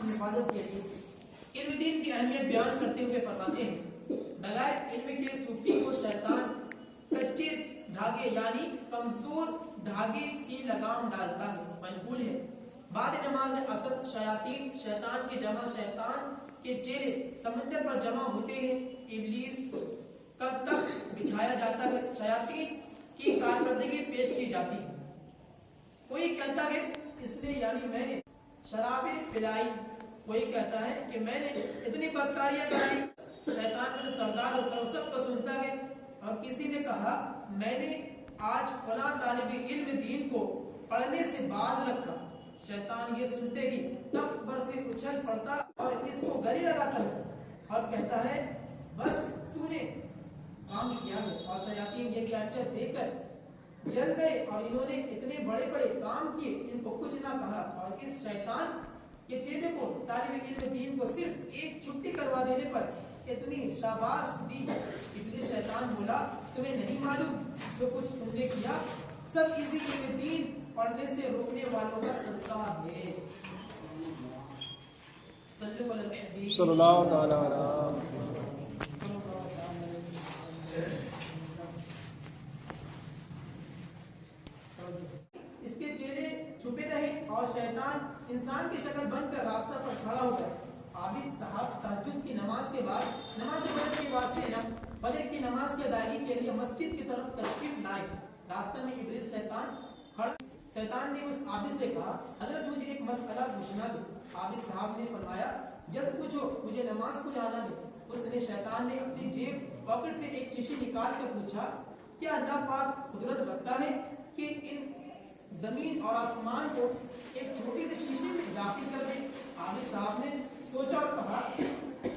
کی حفاظت کے لیے علم دین کی اہمیت بیان کرتے ہوئے فرماتے ہیں بغیر علم کے صوفی کو شیطان کچے دھاگے یعنی کمزور دھاگے کی لگام ڈالتا ہے۔ منقول ہے بعد نماز عصر شیاطین شیطان کے جمع شیطان کے چہرے سمندر پر جمع ہوتے ہیں، ابلیس کا تخت بچھایا جاتا ہے، شیاطین کی کارکردگی پیش کی جاتی ہے۔ کوئی کہتا ہے اس نے یعنی میں نے شرابیں پلائی، کوئی کہتا ہے کہ میں نے اتنی بدکاریاں کرائی، شیطان کا جو سردار ہوتا ہے وہ سب کو سنتا ہے۔ اور کسی نے کہا میں نے آج فلاں طالب علم دین کو پڑھنے سے باز رکھا، شیطان یہ سنتے ہی تخت پر سے اچھل پڑتا اور اس کو گلی لگاتا ہے اور کہتا ہے بس تو نے کام کیا ہے۔ اور شیاطین یہ کیفیت دے کر جل گئے اور انہوں نے اتنے بڑے بڑے کام کیے، ان کو کچھ نہ کہا۔ اور اس شیطان کے چہرے کو طالب علم دین کو صرف ایک چھٹی کروا دینے پر اتنی شاباش دی، ابلیس شیطان بولا تمہیں نہیں معلوم جو کچھ تم نے کیا سب اسی علم دین پڑھنے سے روکنے والوں کا صدقہ ہے۔ صلی اللہ علیہ صلی اللہ تعالی علیہ اس کے چہرے چھپے رہے اور شیطان انسان کی شکل بن کر راستہ پر کھڑا ہو گیا۔ عابد صاحب تہجد کی نماز کے بعد نماز فجر کے واسطے فجر کی نماز کی ادائیگی کے لیے مسجد کی طرف تشریف لائے۔ راستہ میں ابلیس شیطان کھڑا، شیطان نے اس عابد سے کہا حضرت مجھے ایک مسئلہ پوچھنا ہے۔ عابد صاحب نے فرمایا جلد پوچھو مجھے نماز کو جانا ہے۔ اس نے شیطان نے اپنی جیب پاکٹ سے ایک شیشی نکال کر پوچھا کیا اللہ پاک قدرت رکھتا ہے کہ ان زمین اور آسمان کو ایک چھوٹی سی شیشی میں داخل کر دے؟ عابد صاحب نے سوچا اور کہا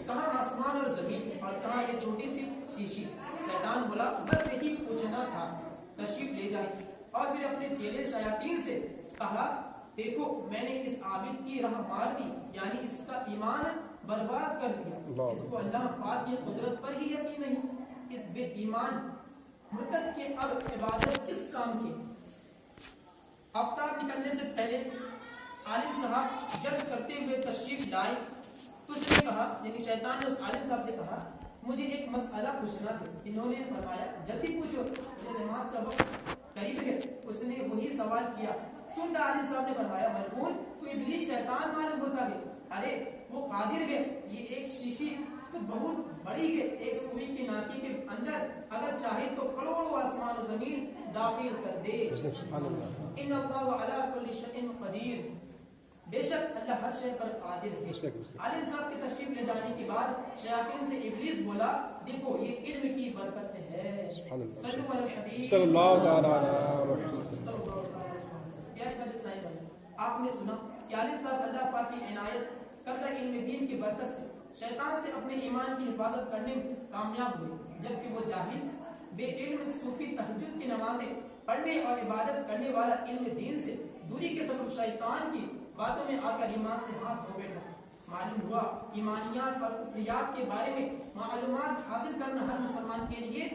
کہاں آسمان اور زمین اور کہاں یہ چھوٹی سی شیشی؟ شیطان بولا بس یہی پوچھنا تھا، تشریف لے جائے۔ اور پھر اپنے چیلے شیاطین سے کہا دیکھو میں نے اس عابد کی راہ مار دی، یعنی اس کا ایمان برباد کر دیا، اس کو اللہ پاک کی قدرت پر ہی یقین نہیں، اس بے ایمان مرتد کے اب عبادت کس کام کی؟ آفتاب نکلنے سے پہلے عالم صاحب جلد کرتے ہوئے تشریف لائے۔ اس نے کہا یعنی شیطان نے اس عالم صاحب سے کہا مجھے ایک مسئلہ پوچھنا ہے۔ انہوں نے فرمایا جلدی پوچھو مجھے نماز کا وقت قریب ہے۔ اس نے وہی سوال کیا، سن کر عالم صاحب نے فرمایا ملعون تو ابلیس شیطان معلوم ہوتا ہے، ارے وہ قادر ہے، یہ ایک شیشی تو بہت بڑی ہے، ایک سوئی کی ناکی کے اندر اگر چاہے تو کروڑوں آسمان و زمین داخل کر دے۔ ان اللہ علی کل شیء قدیر، بے شک اللہ ہر شے پر قادر ہے۔ عالم صاحب کے تشریف لے جانے کے بعد شیاطین سے ابلیس بولا دیکھو یہ علم کی برکت ہے۔ صلی اللہ علیہ حبیب صلی اللہ تعالی علیہ آپ نے سنا کہ عالم صاحب اللہ پاک کی عنایت کردہ علم دین کی برکت سے شیطان سے اپنے ایمان کی حفاظت کرنے میں کامیاب ہوئے، جبکہ وہ جاہل بے علم صوفی تہجد کی نمازیں پڑھنے اور عبادت کرنے والا علم دین سے دوری کے سبب شیطان کی باتوں میں آ کر ایمان سے ہاتھ دھو بیٹھا۔ معلوم ہوا ایمانیات اور کفریات کے بارے میں معلومات حاصل کرنا ہر مسلمان کے لیے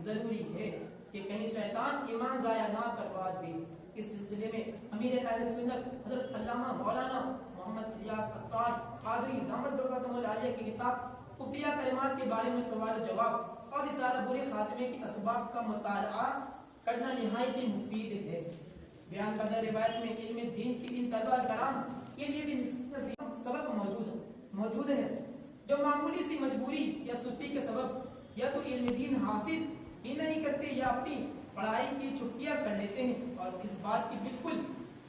ضروری ہے کہ کہیں شیطان ایمان ضائع نہ کروا دے۔ اس سلسلے میں امیر اہل سنت حضرت علامہ مولانا محمد الیاس عطار قادری دامت برکاتہم العالیہ کی کتاب کفریہ کلمات کے بارے میں سوال و جواب اور رسالہ برے خاتمے کے اسباب کا مطالعہ کرنا نہایت ہی مفید ہے۔ بیان کردہ روایت میں علم دین کی ان طلبہ کرام کے لیے بھی سبق موجود ہے جو معمولی سی مجبوری یا سستی کے سبب یا تو علم دین حاصل ہی نہیں کرتے یا اپنی پڑھائی کی چھٹیاں کر لیتے ہیں اور اس بات کی بالکل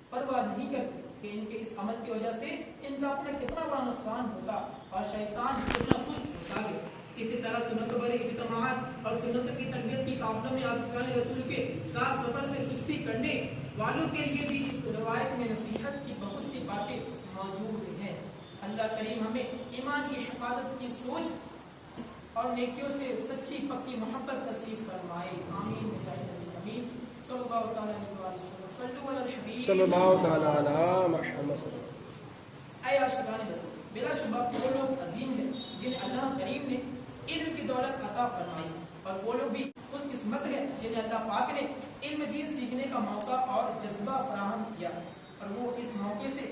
پرواہ نہیں کرتے کہ ان کے اس عمل کی وجہ سے ان کا اپنا کتنا بڑا نقصان ہوتا اور شیطان کتنا خوش ہوتا ہے۔ اسی طرح سنتوں پر اجتماعات اور سنتوں کی تربیت کی قافلوں میں عاشقان رسول کے ساتھ سفر سے سستی کرنے والوں کے لیے بھی اس روایت میں نصیحت کی بہت سی باتیں موجود ہیں۔ اللہ کریم ہمیں ایمان کی حفاظت کی سوچ اور نیکیوں سے سچی پکی محبت نصیب فرمائے، آمین بجائے امین۔ صلی اللہ تعالی علیہ وسلم، صلو علی الحبیب صلی اللہ تعالی علی محمد صلی اللہ علیہ وسلم۔ اے عاشقان رسول، بلا شبہ وہ لوگ عظیم ہیں جنہیں اللہ کریم نے علم کی دولت عطا فرمائی، اور وہ لوگ بھی خوش قسمت ہیں جنہیں اللہ پاک نے علم دین سیکھنے کا موقع اور جذبہ فراہم کیا، اور وہ اس موقع سے